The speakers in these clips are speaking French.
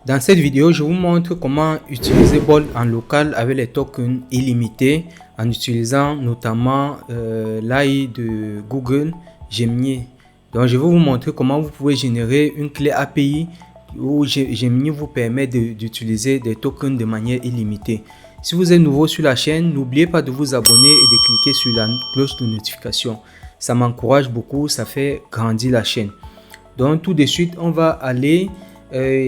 Dans cette vidéo, je vous montre comment utiliser Bolt en local avec les tokens illimités en utilisant notamment l'AI de Google Gemini. Donc, je vais vous montrer comment vous pouvez générer une clé API où Gemini vous permet d'utiliser des tokens de manière illimitée. Si vous êtes nouveau sur la chaîne, n'oubliez pas de vous abonner et de cliquer sur la cloche de notification. Ça m'encourage beaucoup, ça fait grandir la chaîne. Donc, tout de suite, on va aller...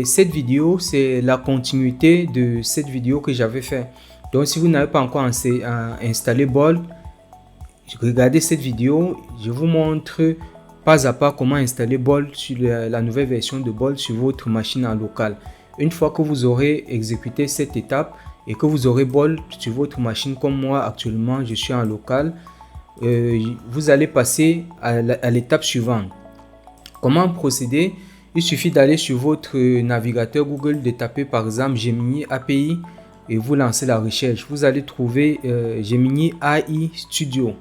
cette vidéo, c'est la continuité de cette vidéo que j'avais fait. Donc, si vous n'avez pas encore installé Bolt, regardez cette vidéo. Je vous montre pas à pas comment installer Bolt sur la nouvelle version de Bolt sur votre machine en local. Une fois que vous aurez exécuté cette étape et que vous aurez Bolt sur votre machine, comme moi actuellement, je suis en local, vous allez passer à l'étape suivante. Comment procéder? Il suffit d'aller sur votre navigateur Google, de taper par exemple Gemini API et vous lancez la recherche. Vous allez trouver Gemini AI Studio.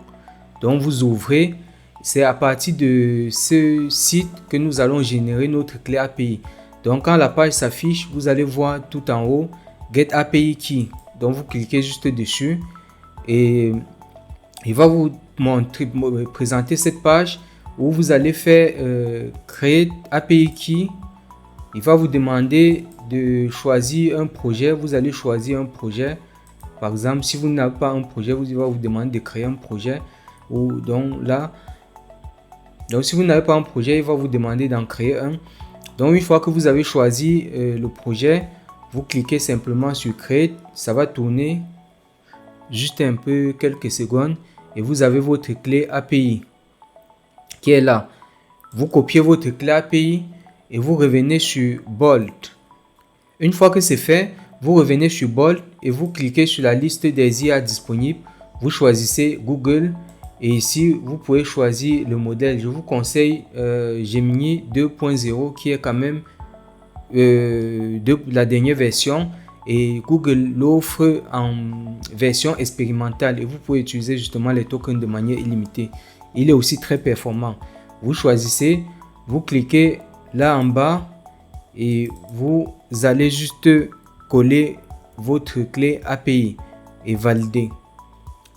Donc vous ouvrez. C'est à partir de ce site que nous allons générer notre clé API. Donc quand la page s'affiche, vous allez voir tout en haut Get API Key. Donc vous cliquez juste dessus et il va vous présenter cette page où vous allez faire créer API Key. Il va vous demander de choisir un projet. Vous allez choisir un projet. Par exemple, si vous n'avez pas un projet, il va vous demander de créer un projet. Donc si vous n'avez pas un projet, il va vous demander d'en créer un. Donc une fois que vous avez choisi le projet, vous cliquez simplement sur Create. Ça va tourner juste un peu, quelques secondes, et vous avez votre clé API qui est là. Vous copiez votre clé API et vous revenez sur Bolt. Une fois que c'est fait, vous revenez sur Bolt et vous cliquez sur la liste des IA disponibles. Vous choisissez Google et ici vous pouvez choisir le modèle. Je vous conseille Gemini 2.0 qui est quand même la dernière version, et Google l'offre en version expérimentale et vous pouvez utiliser justement les tokens de manière illimitée. Il est aussi très performant. Vous choisissez, vous cliquez là en bas et vous allez juste coller votre clé API et valider.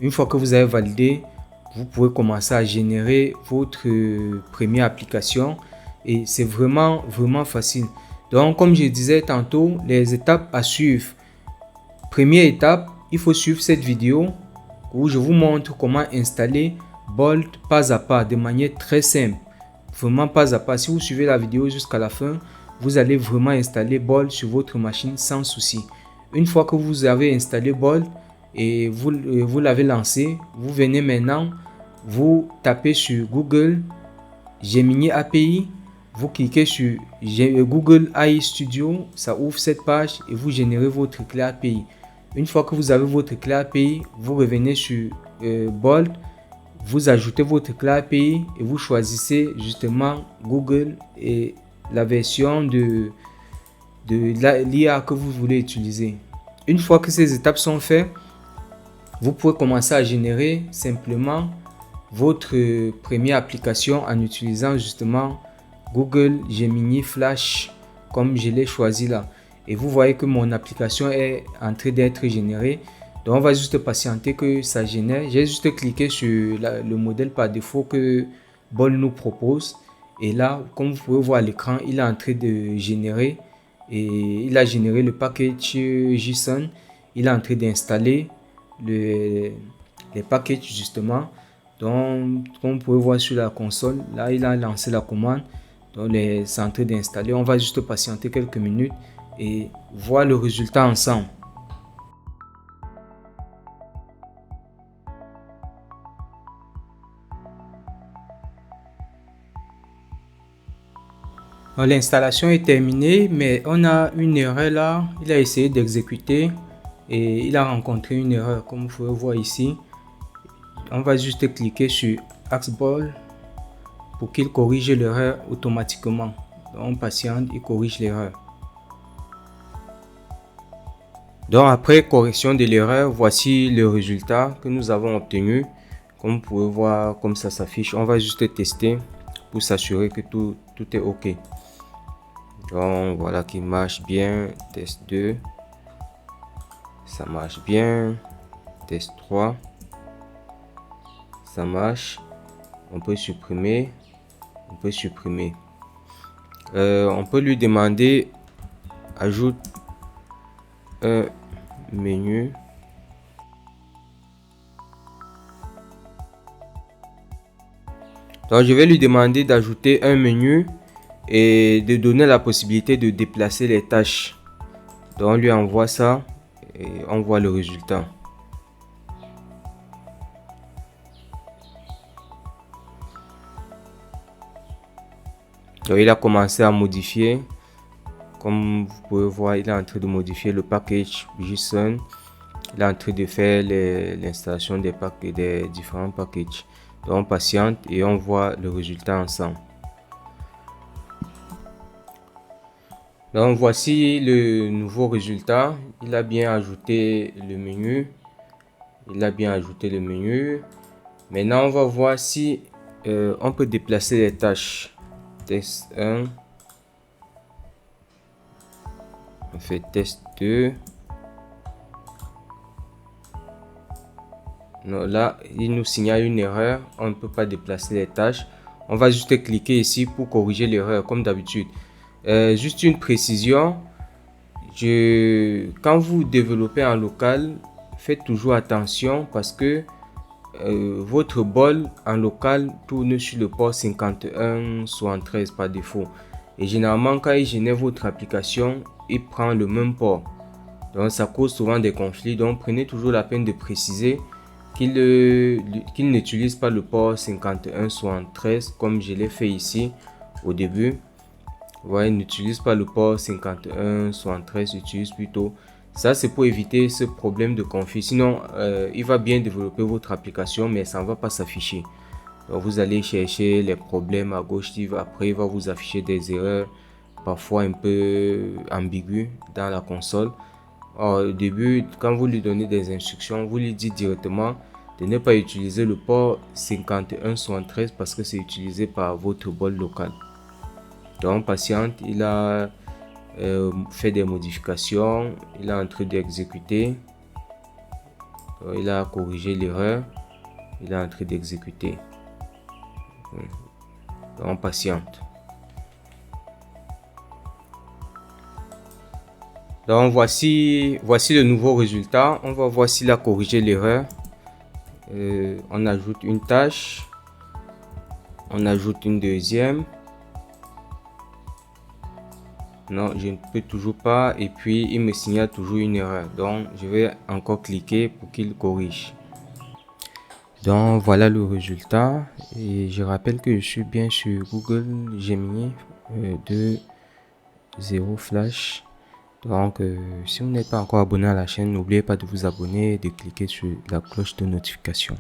Une fois que vous avez validé, vous pouvez commencer à générer votre première application et c'est vraiment facile. Donc comme je disais tantôt, les étapes à suivre. Première étape, il faut suivre cette vidéo où je vous montre comment installer Bolt pas à pas, de manière très simple, vraiment pas à pas. Si vous suivez la vidéo jusqu'à la fin, vous allez vraiment installer Bolt sur votre machine sans souci. Une fois que vous avez installé Bolt et vous l'avez lancé, vous venez maintenant, vous tapez sur Google Gemini API, vous cliquez sur Google AI Studio, ça ouvre cette page et vous générez votre clé API. Une fois que vous avez votre clé API, vous revenez sur Bolt. Vous ajoutez votre clé API et vous choisissez justement Google et la version de l'IA que vous voulez utiliser. Une fois que ces étapes sont faites, vous pouvez commencer à générer simplement votre première application en utilisant justement Google Gemini Flash comme je l'ai choisi là. Et vous voyez que mon application est en train d'être générée. Donc on va juste patienter que ça génère. J'ai juste cliqué sur le modèle par défaut que Bolt nous propose. Et là, comme vous pouvez voir à l'écran, il est en train de générer. Et il a généré le package JSON. Il est en train d'installer les packages justement. Donc comme vous pouvez voir sur la console, là il a lancé la commande. Donc c'est en train d'installer. On va juste patienter quelques minutes et voir le résultat ensemble. L'installation est terminée, mais on a une erreur là. Il a essayé d'exécuter et il a rencontré une erreur comme vous pouvez voir ici. On va juste cliquer sur Ask Bolt pour qu'il corrige l'erreur automatiquement. Donc on patiente, il corrige l'erreur. Donc après correction de l'erreur, voici le résultat que nous avons obtenu. Comme vous pouvez voir, comme ça s'affiche. On va juste tester pour s'assurer que tout est OK. Donc voilà qui marche bien. Test 2. Ça marche bien. Test 3. Ça marche. On peut supprimer. On peut supprimer. On peut lui demander ajoute un menu. Donc je vais lui demander d'ajouter un menu et de donner la possibilité de déplacer les tâches. Donc on lui envoie ça et on voit le résultat. Donc il a commencé à modifier. Comme vous pouvez voir, il est en train de modifier le package JSON. Il est en train de faire l'installation des différents packages. Donc on patiente et on voit le résultat ensemble. Donc voici le nouveau résultat. Il a bien ajouté le menu. Maintenant on va voir si on peut déplacer les tâches. Test 1. On fait test 2. Non, là, il nous signale une erreur. On ne peut pas déplacer les tâches. On va juste cliquer ici pour corriger l'erreur comme d'habitude. Juste une précision. Quand vous développez en local, faites toujours attention parce que votre bol en local tourne sur le port 5173 par défaut. Et généralement, quand il génère votre application, il prend le même port. Donc, ça cause souvent des conflits. Donc, prenez toujours la peine de préciser qu'il n'utilise pas le port 5173 comme je l'ai fait ici au début. Ouais, il n'utilise pas le port 5173, utilise plutôt. Ça, c'est pour éviter ce problème de conflit. Sinon, il va bien développer votre application, mais ça ne va pas s'afficher. Donc, vous allez chercher les problèmes à gauche. Après, il va vous afficher des erreurs parfois un peu ambiguës dans la console. Au début, quand vous lui donnez des instructions, vous lui dites directement de ne pas utiliser le port 5173 parce que c'est utilisé par votre bol local. Donc, patiente, il a fait des modifications, il est en train d'exécuter, il a corrigé l'erreur, il est en train d'exécuter. Donc, patiente. Donc, voici le nouveau résultat. On va voir s'il a corrigé l'erreur. On ajoute une tâche, on ajoute une deuxième. Non, je ne peux toujours pas et puis il me signale toujours une erreur. Donc, je vais encore cliquer pour qu'il corrige. Donc, voilà le résultat. Et je rappelle que je suis bien sur Google Gemini 2.0 Flash. Donc, si vous n'êtes pas encore abonné à la chaîne, n'oubliez pas de vous abonner et de cliquer sur la cloche de notification.